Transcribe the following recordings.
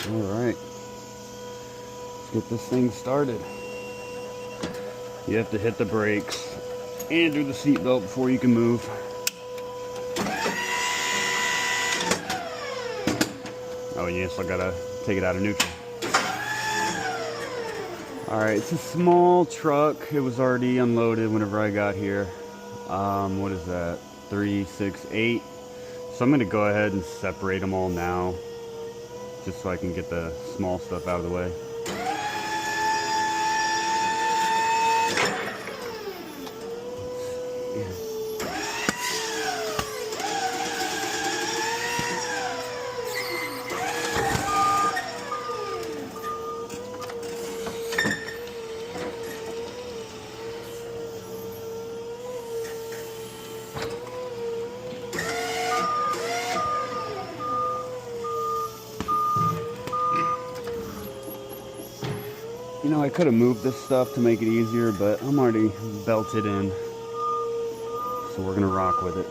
Alright, let's get this thing started. You have to hit the brakes and do the seatbelt before you can move. Oh, and you still gotta take it out of neutral. Alright, it's a small truck. It was already unloaded whenever I got here. What is that? 3, 6, 8. So I'm gonna go ahead and separate them all now, just so I can get the small stuff out of the way. You know, I could have moved this stuff to make it easier, but I'm already belted in, so we're gonna rock with it.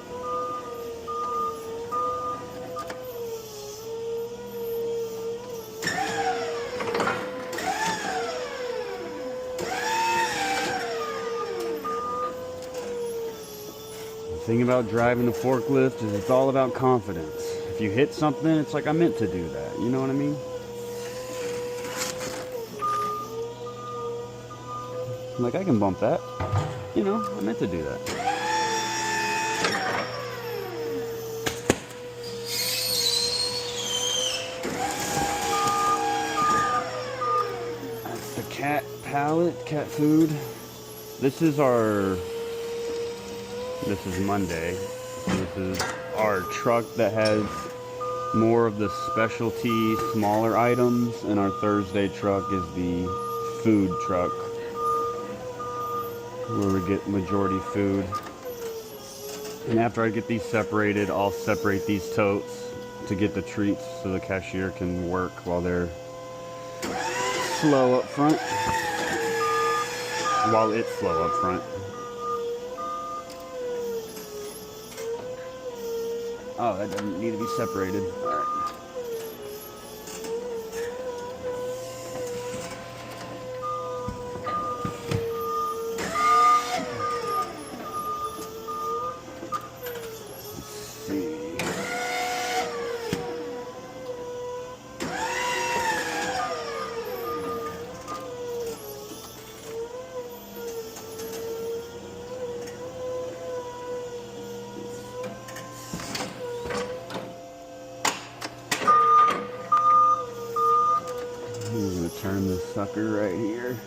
The thing about driving the forklift is it's all about confidence. If you hit something, it's like I meant to do that, you know what I mean? Like, I can bump that. You know, I meant to do that. That's the cat pallet, cat food. This is Monday. This is our truck that has more of the specialty, smaller items, and our Thursday truck is the food truck, where we get majority food. And after I get these separated, I'll separate these totes to get the treats so the cashier can work while they're slow up front. While it's slow up front. Oh, that doesn't need to be separated. All right. I'm gonna turn this sucker right here.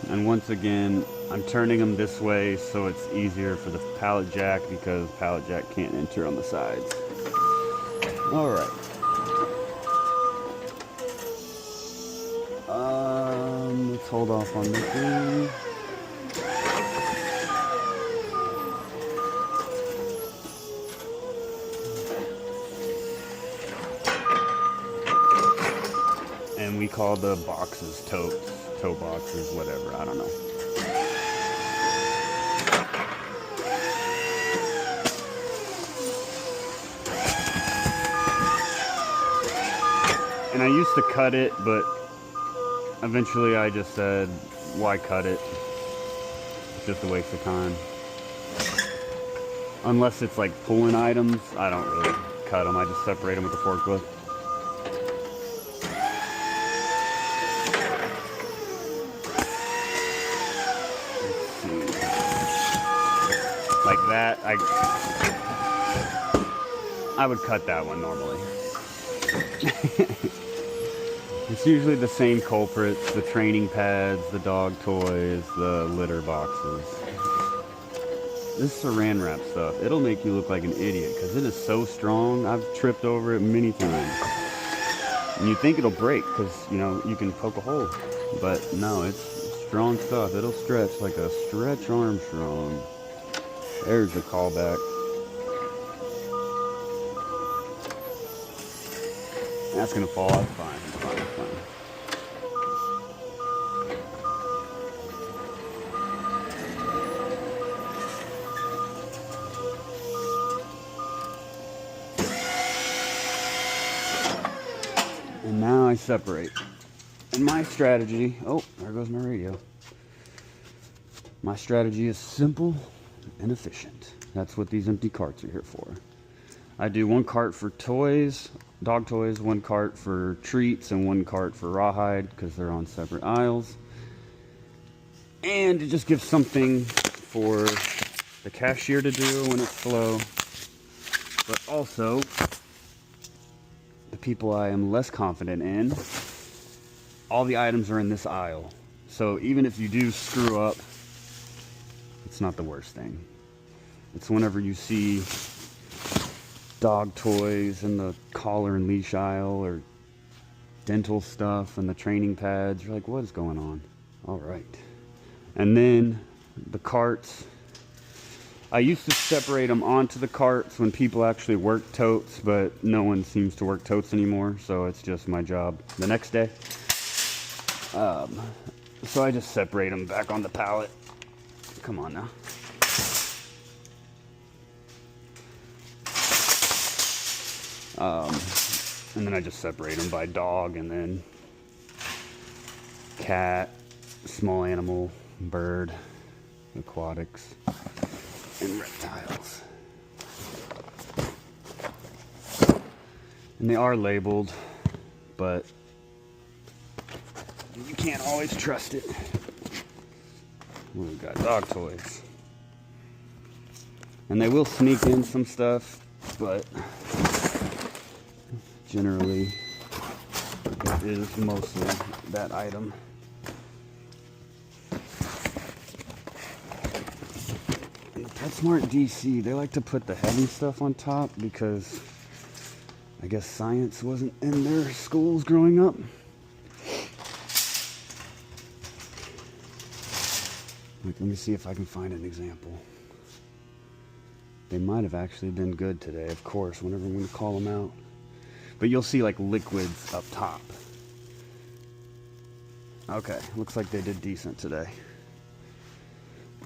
And once again, I'm turning them this way so it's easier for the pallet jack, because pallet jack can't enter on the sides. All right. Let's hold off on this one. And we call the boxes totes, toe boxes, whatever, I don't know. And I used to cut it, but eventually I just said, why cut it? It's just a waste of time. Unless it's like pulling items, I don't really cut them, I just separate them with the forklift. Like that, I would cut that one normally. It's usually the same culprits: the training pads, the dog toys, the litter boxes. This saran wrap stuff, it'll make you look like an idiot because it is so strong. I've tripped over it many times. And you think it'll break because, you know, you can poke a hole. But no, it's strong stuff. It'll stretch like a Stretch Armstrong. There's the callback. That's gonna fall. It's fine. It's fine. It's fine. separate. And my strategy, oh, there goes my radio. My strategy is simple and efficient. That's what these empty carts are here for. I do one cart for toys, dog toys, one cart for treats, and one cart for rawhide because they're on separate aisles. And it just gives something for the cashier to do when it's slow, but also the people I am less confident in. All the items are in this aisle, so even if you do screw up, it's not the worst thing. It's whenever you see dog toys in the collar and leash aisle, or dental stuff and the training pads, you're like, what is going on? All right. And then the carts, I used to separate them onto the carts when people actually work totes, but no one seems to work totes anymore, so it's just my job the next day. So I just separate them back on the pallet. Come on now. And then I just separate them by dog, and then cat, small animal, bird, aquatics, and reptiles. And they are labeled, but you can't always trust it. We've got dog toys. And they will sneak in some stuff, but generally it is mostly that item. And the PetSmart DC, they like to put the heavy stuff on top because I guess science wasn't in their schools growing up. Like, let me see if I can find an example. They might have actually been good today, of course, whenever I'm going to call them out. But you'll see like liquids up top. Okay, looks like they did decent today.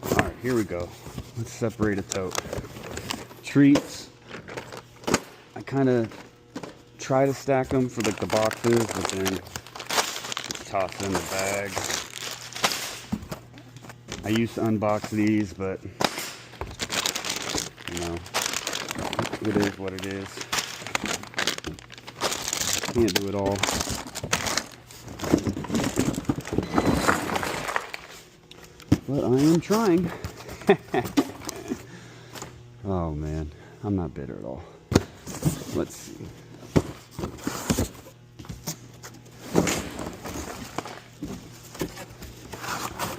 Alright, here we go. Let's separate a tote. Treats. I kind of try to stack them for like the boxes, but then just toss them in the bag. I used to unbox these, but you know, it is what it is. Can't do it all. But I am trying. Oh man, I'm not bitter at all. Let's see.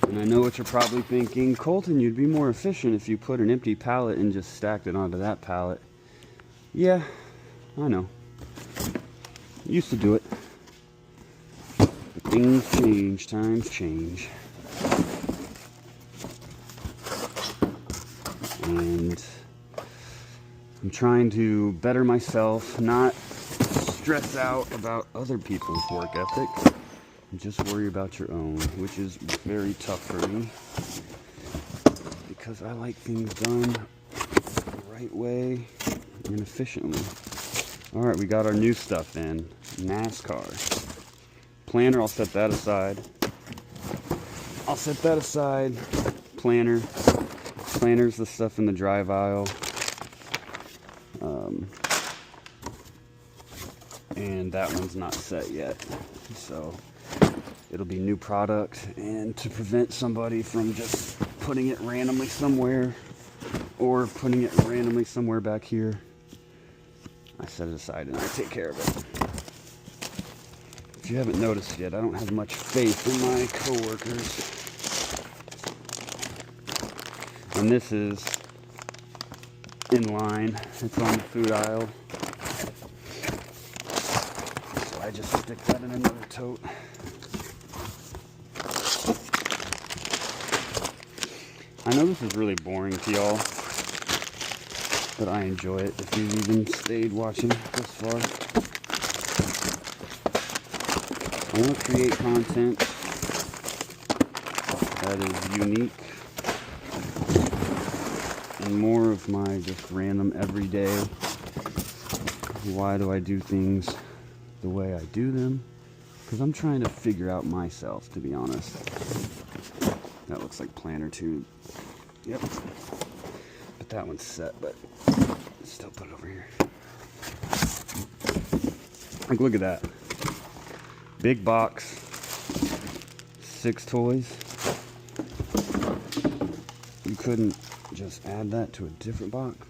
And I know what you're probably thinking, Colton, you'd be more efficient if you put an empty pallet and just stacked it onto that pallet. Yeah, I know. Used to do it. But things change, times change. And I'm trying to better myself, not stress out about other people's work ethic. Just worry about your own, which is very tough for me because I like things done the right way and efficiently. All right, we got our new stuff in. NASCAR. Planner, I'll set that aside. Planner. Planner's the stuff in the drive aisle. And that one's not set yet. So it'll be new product, and to prevent somebody from just putting it randomly somewhere or putting it randomly somewhere back here, I set it aside and I take care of it. If you haven't noticed yet, I don't have much faith in my coworkers. And this is in line. It's on the food aisle. So I just stick that in another tote. I know this is really boring to y'all, but I enjoy it if you've even stayed watching this far. I want to create content that is unique and more of my just random everyday. Why do I do things the way I do them? Because I'm trying to figure out myself, to be honest. That looks like planter tube. Yep. But that one's set, but still put it over here. Like, look at that. Big box. 6 toys. You couldn't just add that to a different box?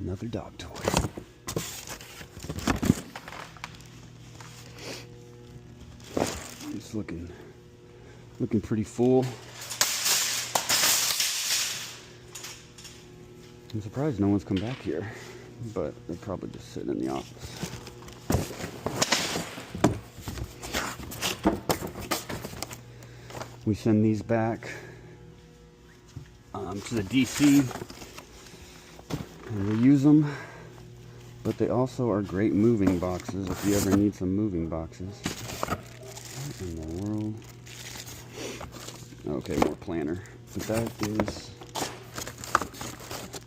Another dog toy. It's looking pretty full. I'm surprised no one's come back here, but they're probably just sitting in the office. We send these back to the DC and we use them, but they also are great moving boxes if you ever need some moving boxes. What in the world? Okay, more planter, but that is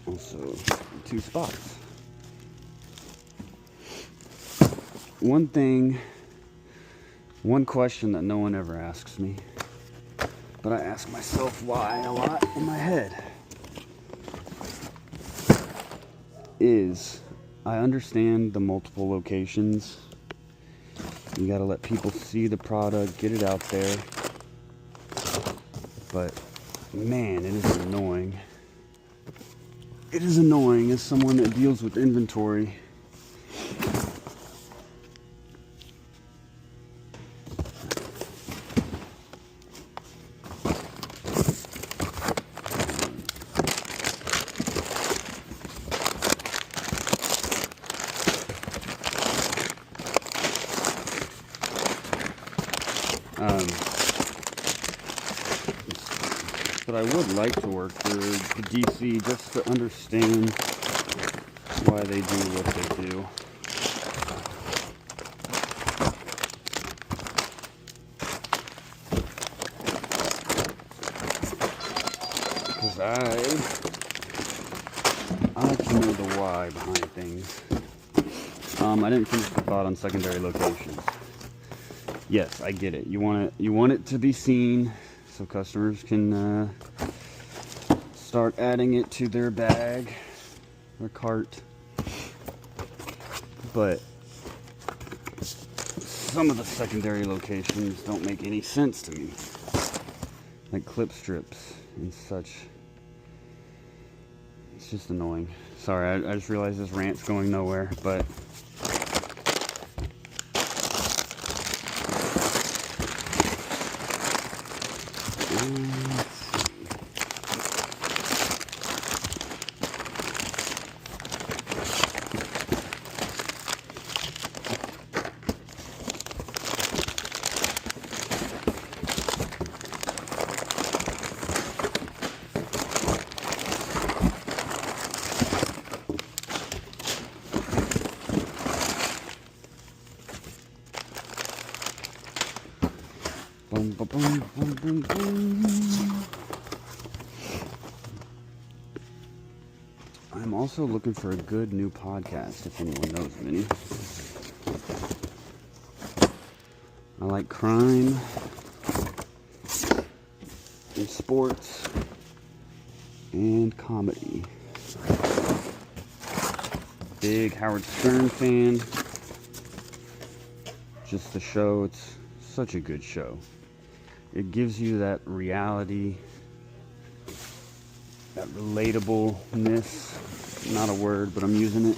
also 2 spots. One question that no one ever asks me, but I ask myself why a lot in my head, is I understand the multiple locations. You gotta let people see the product, get it out there. But man, it is annoying. It is annoying as someone that deals with inventory. But I would like to work for the DC just to understand why they do what they do. Because I like to know the why behind things. I didn't finish the thought on secondary locations. Yes, I get it. You want it to be seen so customers can start adding it to their bag or cart. But some of the secondary locations don't make any sense to me. Like clip strips and such. It's just annoying. Sorry, I just realized this rant's going nowhere, but boom, boom, boom, boom, boom, boom. I'm also looking for a good new podcast, if anyone knows of any. I like crime and sports and comedy. Big Howard Stern fan. Just the show, it's such a good show. It gives you that reality, that relatableness. Not a word, but I'm using it.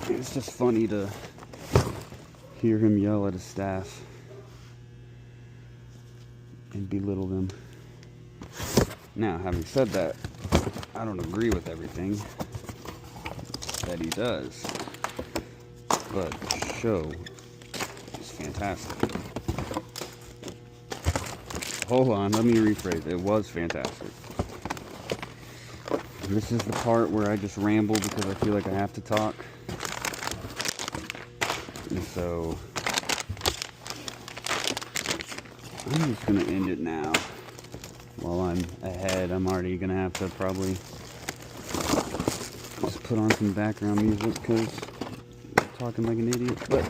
It's just funny to hear him yell at his staff and belittle them. Now, having said that, I don't agree with everything that he does, but the show is fantastic. Hold on, let me rephrase. It was fantastic. This is the part where I just ramble because I feel like I have to talk. And so I'm just going to end it now. while I'm ahead. I'm already gonna have to probably just put on some background music because I'm talking like an idiot, but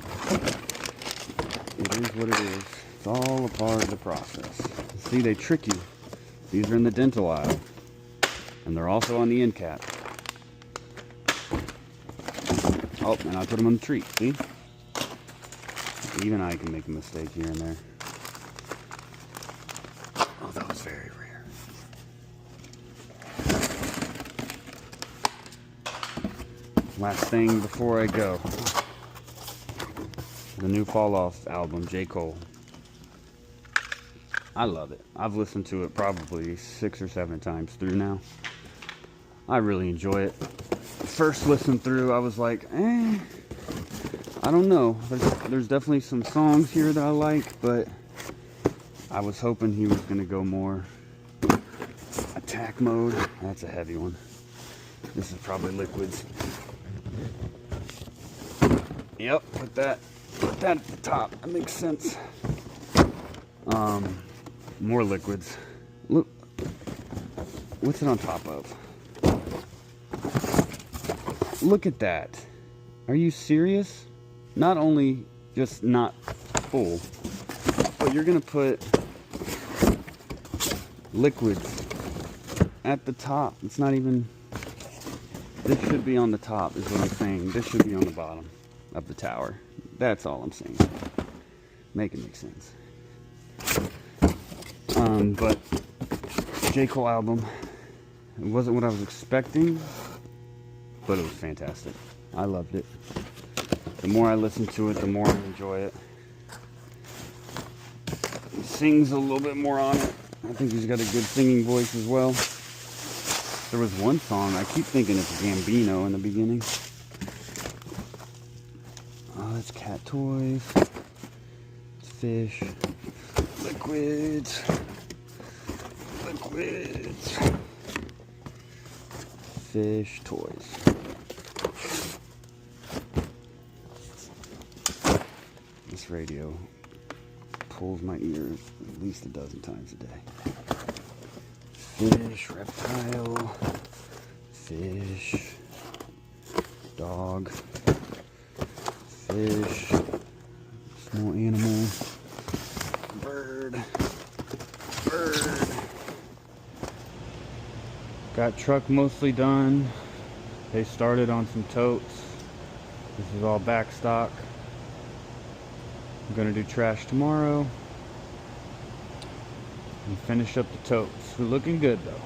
it is what it is. It's all a part of the process. See, they trick you. These are in the dental aisle, and they're also on the end cap. Oh, and I put them on the treat, see? Even I can make a mistake here and there. Oh, that was very rare. Last thing before I go. The new Fall Off album, J. Cole. I love it. I've listened to it probably 6 or 7 times through now. I really enjoy it. First listen through, I was like, I don't know. There's definitely some songs here that I like, but I was hoping he was going to go more attack mode. That's a heavy one. This is probably liquids. Yep, put that at the top. That makes sense. More liquids. Look, what's it on top of? Look at that. Are you serious? Not only just not full, but you're gonna put liquids at the top. It's not even, this should be on the top is what I'm saying. This should be on the bottom of the tower. That's all I'm saying. Make it make sense. But J. Cole album, it wasn't what I was expecting, but it was fantastic. I loved it. The more I listen to it, the more I enjoy it. He sings a little bit more on it. I think he's got a good singing voice as well. There was one song, I keep thinking it's Gambino in the beginning. Oh, that's cat toys. It's fish. Liquids. Liquids. Fish toys. This radio pulls my ears at least a dozen times a day. Fish, reptile, fish, dog, fish, small animal, bird. Got truck mostly done. They started on some totes. This is all back stock. I'm gonna do trash tomorrow and finish up the totes. We're looking good though.